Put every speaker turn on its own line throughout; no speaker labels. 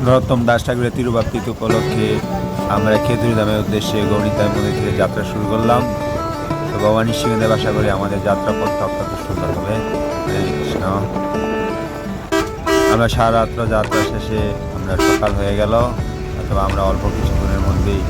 নরোত্তম দাস ঠাকুরের তিরুবাপ্তিত উপলক্ষে আমরা খেতুরি ধামের উদ্দেশ্যে গৌরীতাই মন্দির থেকে যাত্রা শুরু করলাম। তো ভগবান ঈশ্বরের আশা করি আমাদের যাত্রা পথটা অত্যন্ত সুন্দর হবে। হরে কৃষ্ণ। আমরা সারা রাত্র যাত্রা শেষে আমরা সকাল হয়ে গেল, অথবা আমরা অল্প কিছুক্ষণের মধ্যেই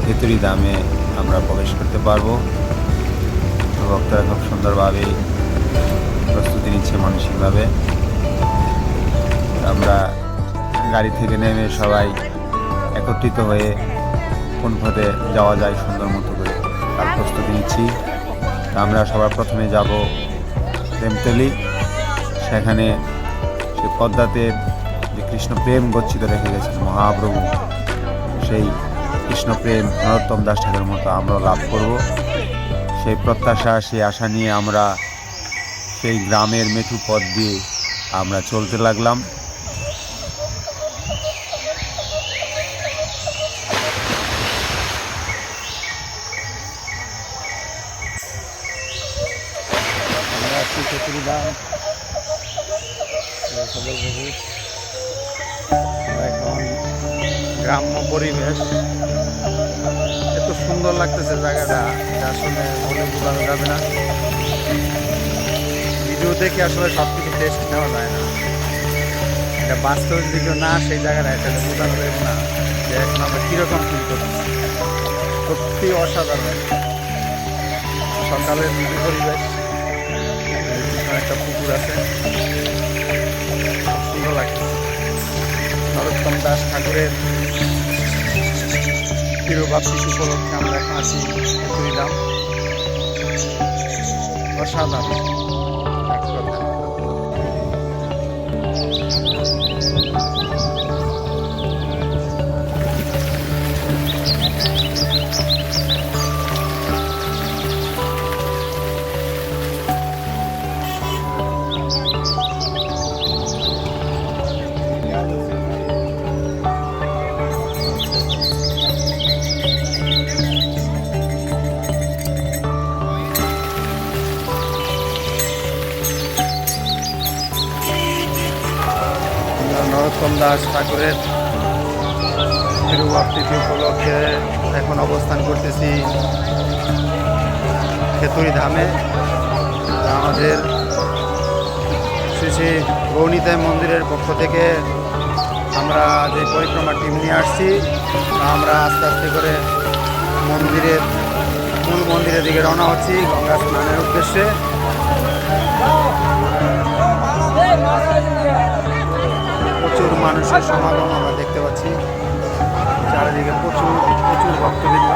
খেতুরি ধামে আমরা প্রবেশ করতে পারবো। ভক্তরা খুব সুন্দরভাবে প্রস্তুতি নিচ্ছে মানসিকভাবে। আমরা গাড়ি থেকে নেমে সবাই একত্রিত হয়ে কোন পথে যাওয়া যায় সুন্দর মতো করে তার প্রস্তুতি নিচ্ছি। আমরা সবার প্রথমে যাব প্রেমতলি। সেখানে সে পদ্মাতে যে কৃষ্ণ প্রেম গচ্ছিত রেখে গেছেন মহাপ্রভু, সেই কৃষ্ণ প্রেম নরোত্তম দাস ঠাকুরের মতো আমরা লাভ করব, সেই প্রত্যাশা, সেই আশা নিয়ে আমরা সেই গ্রামের মেঠু পথ দিয়ে আমরা চলতে লাগলাম।
এখন গ্রাম্য পরিবেশ, এত সুন্দর লাগতেছে জায়গাটা, আসলে বলে বোঝানো যাবে না। ভিডিও দেখে আসলে সব কিছু টেস্ট নেওয়া যায় না, এটা বাস্তব দিকেও না, সেই জায়গাটা এটা বোঝানো যাবে না যে এখন আমরা কীরকম ফিল করতেছি। সত্যি অসাধারণ সকালের নিজ পরিবেশ। একটা পুকুর আছে, খুব সুন্দর লাগতেছে। নরোত্তম দাস ঠাকুরের তিরুবাপ্তিত উপলক্ষে আমরা এখন আছি খেতুরি ধাম। অসাধারণ এক কথা। নরোত্তম দাস ঠাকুরের তিরুবাপ্তিত উপলক্ষে এখন অবস্থান করতেছি খেতুরি ধামে। আমাদের শ্রী শ্রী গৌরীতাই মন্দিরের পক্ষ থেকে আমরা যে পরিক্রমা টিম নিয়ে আসছি, আমরা আস্তে আস্তে করে মূল মন্দিরের দিকে রওনা হচ্ছি গঙ্গা স্নানের উদ্দেশ্যে। প্রচুর মানুষের সমাগম আমরা দেখতে পাচ্ছি, চারিদিকে প্রচুর ভক্তবৃন্দ।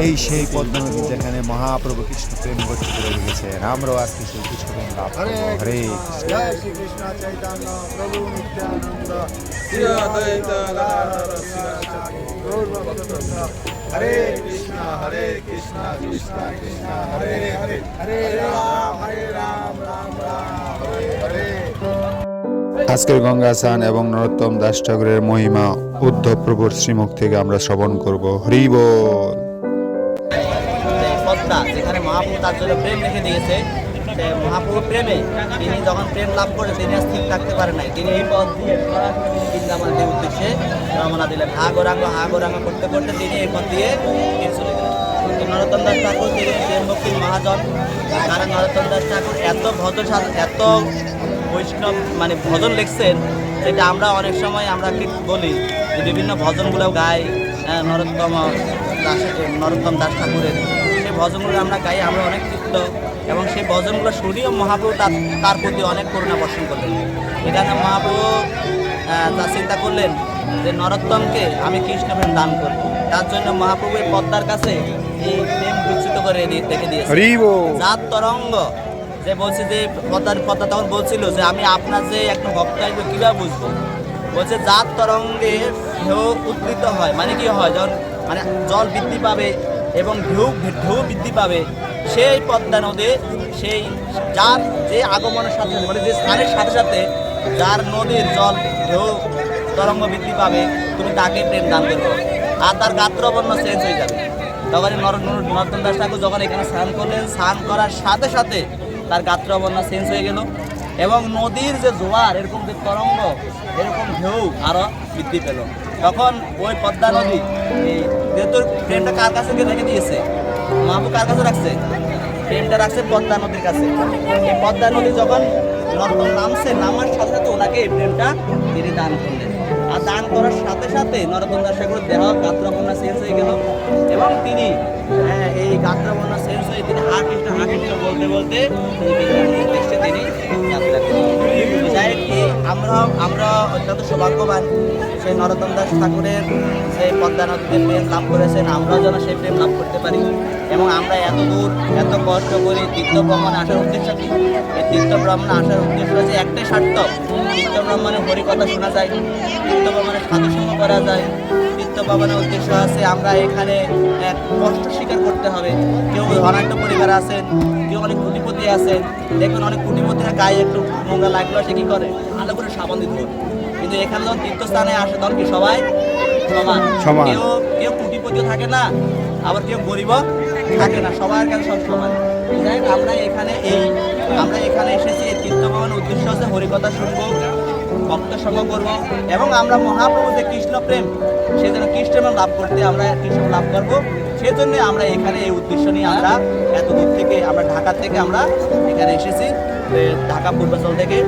এই সেই পদ্মা নদী যেখানে মহাপ্রভু কৃষ্ণ প্রেম গচ্ছিত রয়ে গেছেন, আমরাও আজকে সেই কৃষ্ণ প্রেম লাভ করব। হরে
জয় শ্রী কৃষ্ণ চৈতন্য প্রভু নিত্যানন্দ হরে কৃষ্ণ কৃষ্ণ কৃষ্ণ হরে হরে, হরে রাম রাম রাম হরে হরে।
আজকের গঙ্গা স্নান এবং নরোত্তম দাস ঠাকুরের মহিমা উদ্ধব প্রভুর শ্রীমুখ থেকে আমরা শ্রবণ করব। হরি বল।
যে পদ্মা যেখানে মহাপ্রভু তার জন্য প্রেম রেখে দিয়েছে, সে মহাপ্রভুর প্রেমে তিনি যখন প্রেম লাভ করে তিনি আর স্থির থাকতে পারে নাই। তিনি এই পথ দিয়ে সরাসরি বৃন্দাবনের উদ্দেশ্যে রওনা দিলেন। হা গোরাঙ্গ করতে করতে তিনি এই পথ দিয়ে ফিরে চলে গেলেন। তো নরোত্তম দাস ঠাকুর তিনি প্রেম ভক্তির মহাজন। কারণ নরোত্তম দাস ঠাকুর এত ভজন এত বৈষ্ণব মানে ভজন লিখছেন, যেটা আমরা অনেক সময় আমরা কি বলি যে বিভিন্ন ভজনগুলো গাই নরোত্তম দাস ঠাকুরের, সেই ভজনগুলো আমরা গাই, আমরা অনেক তৃপ্ত এবং সেই ভজনগুলো শুনিও মহাপ্রভু তার প্রতি অনেক করুণা বর্ষণ করলেন। এখানে মহাপ্রভু তা চিন্তা করলেন যে নরোত্তমকে আমি কৃষ্ণ প্রেম দান করব। তার জন্য মহাপ্রভু এই পদ্মার কাছে এই প্রেম বিচ্যুত করে রেখে দিয়েছে। জাত তরঙ্গ যে বলছে যে পদ্মা তখন বলছিল যে আমি আপনার যে একটা ভক্ত আসবে কীভাবে বুঝবো, বলছে জাত তরঙ্গে ঢেউ উদ্বৃত হয়, মানে কি হয় যখন মানে জল বৃদ্ধি পাবে এবং ঢেউ বৃদ্ধি পাবে, সেই পদ্মা নদী সেই যার যে আগমনের সাথে মানে যে স্থানের সাথে সাথে যার নদীর জল ঢেউ তরঙ্গ বৃদ্ধি পাবে তুমি তাকে প্রেম দান করবে আর তার গাত্রবর্ণ চেঞ্জ হয়ে যাবে। তখন নরোত্তম দাস ঠাকুর যখন এখানে স্নান করলেন, স্নান করার সাথে সাথে তার গাত্রবর্ণ চেঞ্জ হয়ে গেল এবং নদীর যে জোয়ার এরকম যে তরঙ্গ এরকম ঢেউ আরও বৃদ্ধি পেল। তখন ওই পদ্মা নদী যেহেতু প্রেমটা কার কাছে রেখে দিয়েছে, মহাপ্রভু কার কাছে রাখছে, প্রেমটা রাখছে পদ্মা নদীর কাছে। এই পদ্মা নদী যখন নরোত্তম নামার সাথে সাথে ওনাকে এই প্রেমটা তিনি দান করলেন। আর দান করার সাথে সাথে নরোত্তম দাস ঠাকুরের দেহ গাত্রবর্ণা চেঞ্জ হয়ে গেল এবং তিনি এই গাত্রবর্ণা চেঞ্জ হয়ে তিনি হা কৃষ্ণ বলতে বলতে তিনি যাত্রা করলেন। আমরা অত্যন্ত সৌভাগ্যবান সেই নরোত্তম দাস ঠাকুরের সেই পদ্মা নদীতে প্রেম লাভ করেছেন, আমরাও যেন সেই প্রেম লাভ করতে পারি। এবং আমরা এত দূর এত কষ্ট করি তীর্থ ভ্রমণে আসার উদ্দেশ্য কি? এই তীর্থ ভ্রমণে আসার উদ্দেশ্য হচ্ছে একটাই সার্থক, তীর্থ ভ্রমণে হরিকথা শোনা যায়, তীর্থ ভ্রমণে সাধুসঙ্গ করা যায়। তীর্থ ভ্রমণের উদ্দেশ্য আছে আমরা এখানে কষ্ট স্বীকার করতে হবে। কেউ ধনাঢ্য পরিবার আছেন, কেউ অনেক কোটিপতি আছেন, দেখবেন অনেক কোটিপতিরা গায়ে একটু নোংরা লাগলো সে কী করে আলো করে সাবান দিতে হবে। কিন্তু এখানে যখন তীর্থস্থানে আসে তখন কি সবাই সমান, কেউ কোটিপতিও থাকে না আবার কেউ গরিবও থাকে না, সবার কাছে সব সমান। যাই হোক আমরা এখানে এসেছি এই তীর্থ ভ্রমণের উদ্দেশ্য হচ্ছে হরিকথা শুনবো, ভক্ত সঙ্গ করবো এবং আমরা মহাপ্রভু যে কৃষ্ণ প্রেম সেই জন্য কৃষ্ণ লাভ করতে আমরা কৃষ্ণ লাভ করবো। সেজন্য আমরা এখানে এই উদ্দেশ্য নিয়ে আমরা এত দূর থেকে আমরা ঢাকা থেকে আমরা এখানে এসেছি, ঢাকা পূর্বাঞ্চল থেকে।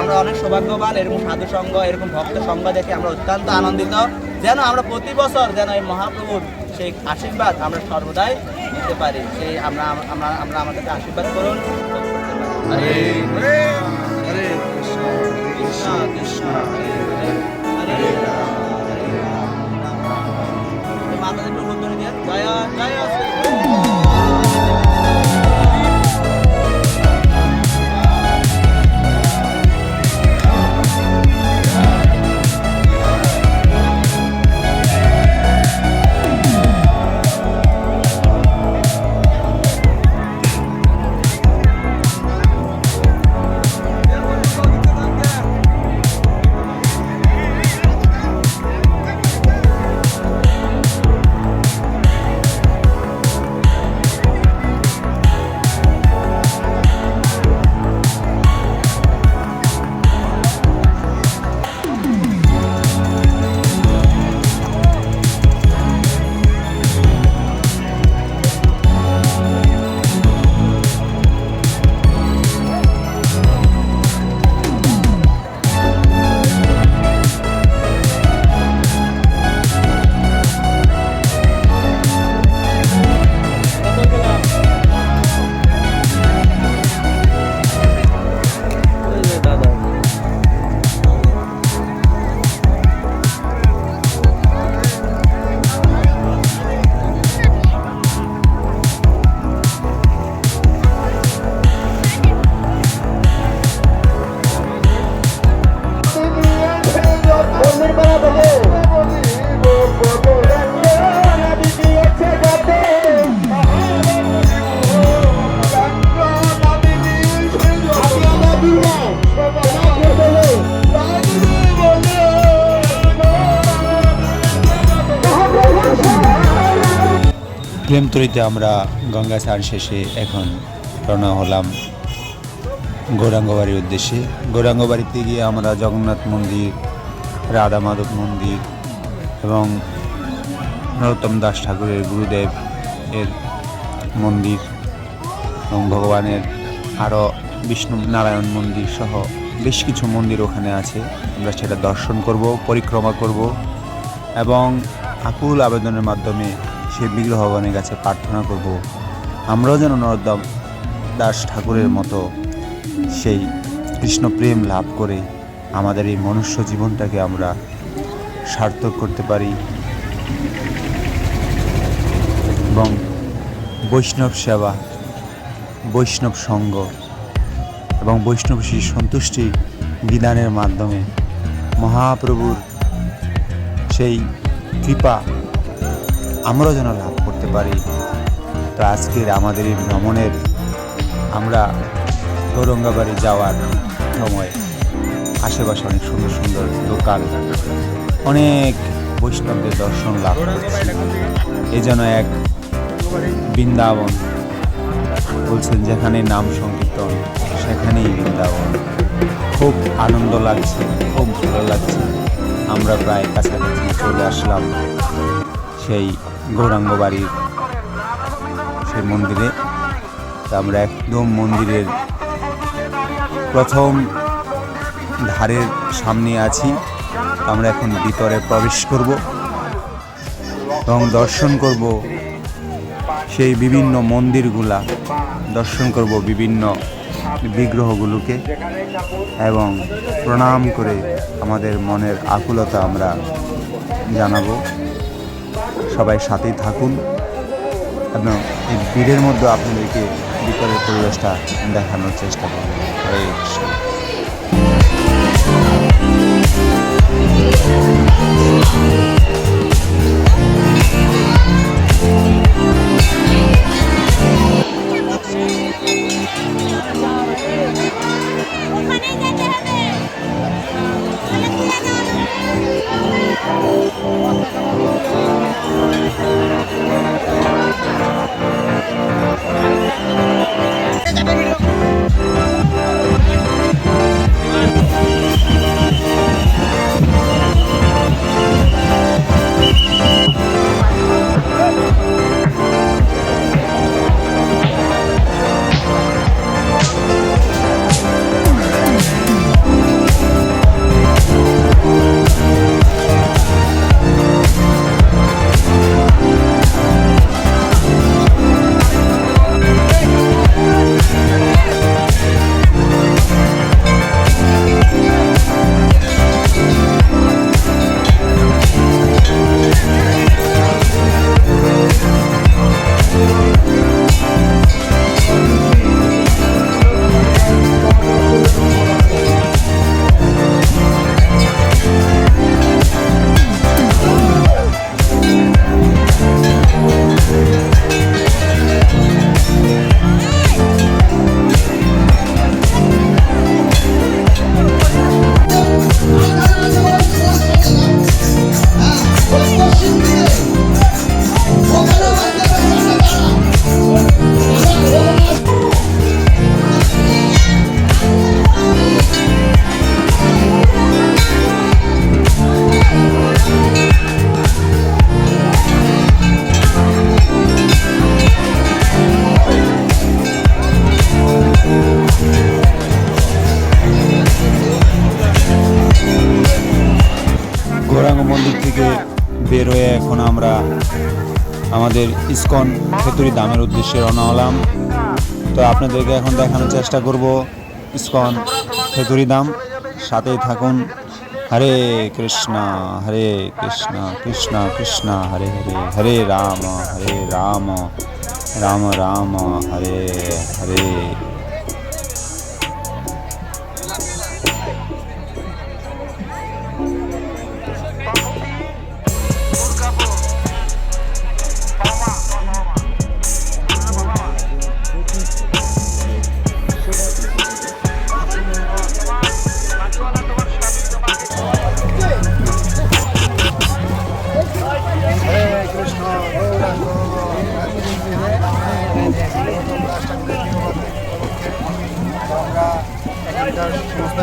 আমরা অনেক সৌভাগ্যবান, এরকম সাধু সঙ্গ এরকম ভক্ত সঙ্গ দেখে আমরা অত্যন্ত আনন্দিত। যেন আমরা প্রতি বছর যেন এই মহাপ্রভুর সেই আশীর্বাদ আমরা সর্বদাই দিতে পারি, সেই আমরা আমাদেরকে আশীর্বাদ করুন। হরে হরে কৃষ্ণ কৃষ্ণ কৃষ্ণ হরে হরে হরে রাম হরে রাম রাম রাম। মাতাদের একটু উত্তর দিয়ে জয় জয় শ্রী
প্রেমতরীতে আমরা গঙ্গা স্নান শেষে এখন রওনা হলাম গৌরাঙ্গবাড়ির উদ্দেশ্যে। গৌরাঙ্গবাড়িতে গিয়ে আমরা জগন্নাথ মন্দির, রাধা মাধব মন্দির এবং নরোত্তম দাস ঠাকুরের গুরুদেব এর মন্দির এবং ভগবানের আরও বিষ্ণু নারায়ণ মন্দির সহ বেশ কিছু মন্দির ওখানে আছে। আমরা সেটা দর্শন করব, পরিক্রমা করব এবং আকুল আবেদনের মাধ্যমে সেই বিগ্রহ ভগবানের কাছে প্রার্থনা করব আমরাও যেন নরোত্তম দাস ঠাকুরের মতো সেই কৃষ্ণ প্রেম লাভ করে আমাদের এই মনুষ্য জীবনটাকে আমরা সার্থক করতে পারি এবং বৈষ্ণব সেবা, বৈষ্ণব সঙ্গ এবং বৈষ্ণব সেই সন্তুষ্টি বিধানের মাধ্যমে মহাপ্রভুর সেই কৃপা আমরাও যেন লাভ করতে পারি। তো আজকের আমাদের এই ভ্রমণের আমরা গৌরাঙ্গবাড়ি যাওয়ার সময় আশেপাশে অনেক সুন্দর সুন্দর দোকান, অনেক বৈষ্ণবদের দর্শন লাভ করছি। এ যেন এক বৃন্দাবন, বলছেন যেখানে নাম সংকীর্তন সেখানেই বৃন্দাবন। খুব আনন্দ লাগছে, খুব ভালো লাগছে। আমরা প্রায় কাছাকাছি চলে আসলাম সেই গৌরাঙ্গবাড়ির সেই মন্দিরে। তো আমরা একদম মন্দিরের প্রথম ধারের সামনে আছি। আমরা এখন ভিতরে প্রবেশ করব এবং দর্শন করব সেই বিভিন্ন মন্দিরগুলা, দর্শন করব বিভিন্ন বিগ্রহগুলোকে এবং প্রণাম করে আমাদের মনের আকুলতা আমরা জানাবো। সবাই সাথেই থাকুন এবং এই ভিড়ের মধ্যে আপনাদেরকে ভিতরের পরিবেশটা দেখানোর চেষ্টা করব। হরে কৃষ্ণ। গৌরাঙ্গ মন্দির থেকে বের হয়ে এখন আমরা আমাদের ইস্কন খেতুরি ধামের উদ্দেশ্যে রওনা হলাম। তো আপনাদেরকে এখন দেখানোর চেষ্টা করব ইস্কন খেতুরি ধাম। সাথেই থাকুন। হরে কৃষ্ণ কৃষ্ণ কৃষ্ণ হরে হরে, হরে রাম রাম রাম হরে হরে।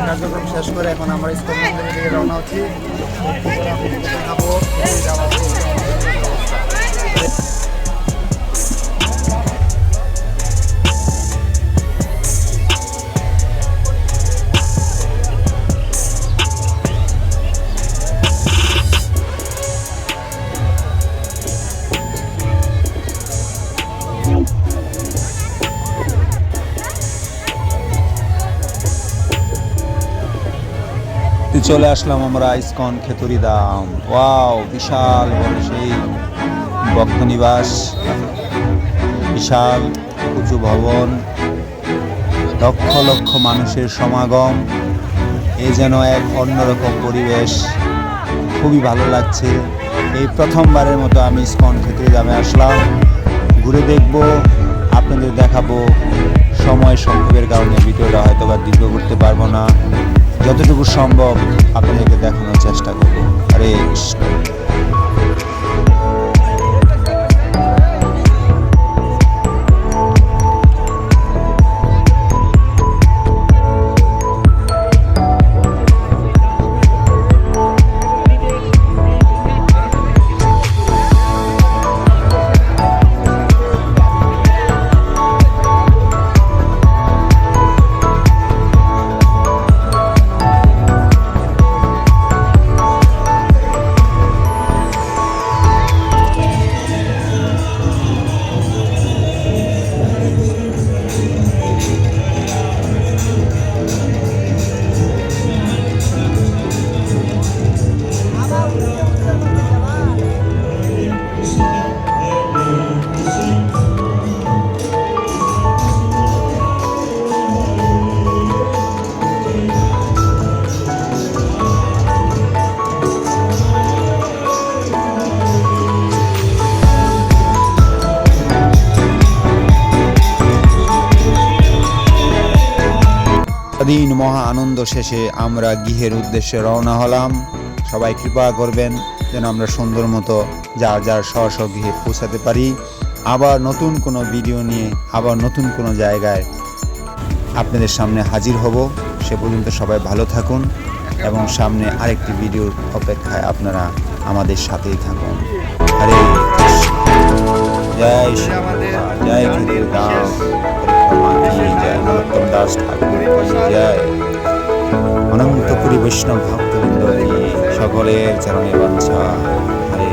কার্যক্রম শেষ করে এখন আমরা ইসকন মন্দিরের দিকে রওনা হচ্ছি। দেখাবো এই যাওয়ার অবস্থা।
চলে আসলাম আমরা ইসকন খেতুরি ধাম। ওয়াও, বিশাল বড় সেই ভক্ত নিবাস, বিশাল উঁচু ভবন, লক্ষ লক্ষ মানুষের সমাগম। এ যেন এক অন্যরকম পরিবেশ, খুবই ভালো লাগছে। এই প্রথমবারের মতো আমি ইসকন খেতুরি ধামে আসলাম। ঘুরে দেখব, আপনাদের দেখাবো। সময় সংক্ষেপের কারণে ভিডিওটা হয়তো বা দীর্ঘ করতে পারবো না, যতটুকু সম্ভব আপনাদেরকে দেখানোর চেষ্টা করব। হরে কৃষ্ণ। দিন মহা আনন্দ শেষে আমরা গৃহের উদ্দেশ্যে রওনা হলাম। সবাই কৃপা করবেন যেন আমরা সুন্দর মতো যার যার স্ব স্ব গৃহে পৌঁছাতে পারি। আবার নতুন কোনো ভিডিও নিয়ে আবার নতুন কোনো জায়গায় আপনাদের সামনে হাজির হব। সে পর্যন্ত সবাই ভালো থাকুন এবং সামনে আরেকটি ভিডিওর অপেক্ষায় আপনারা আমাদের সাথেই থাকুন। হরে কৃষ্ণ। জয় শ্রী জয় খেতুরি ধাম জয় নরোত্তম দাস ঠাকুর জয়। অনন্তপুরী বৈষ্ণব ভক্তবৃন্দ সকলের চরণে বাঞ্ছা। হরে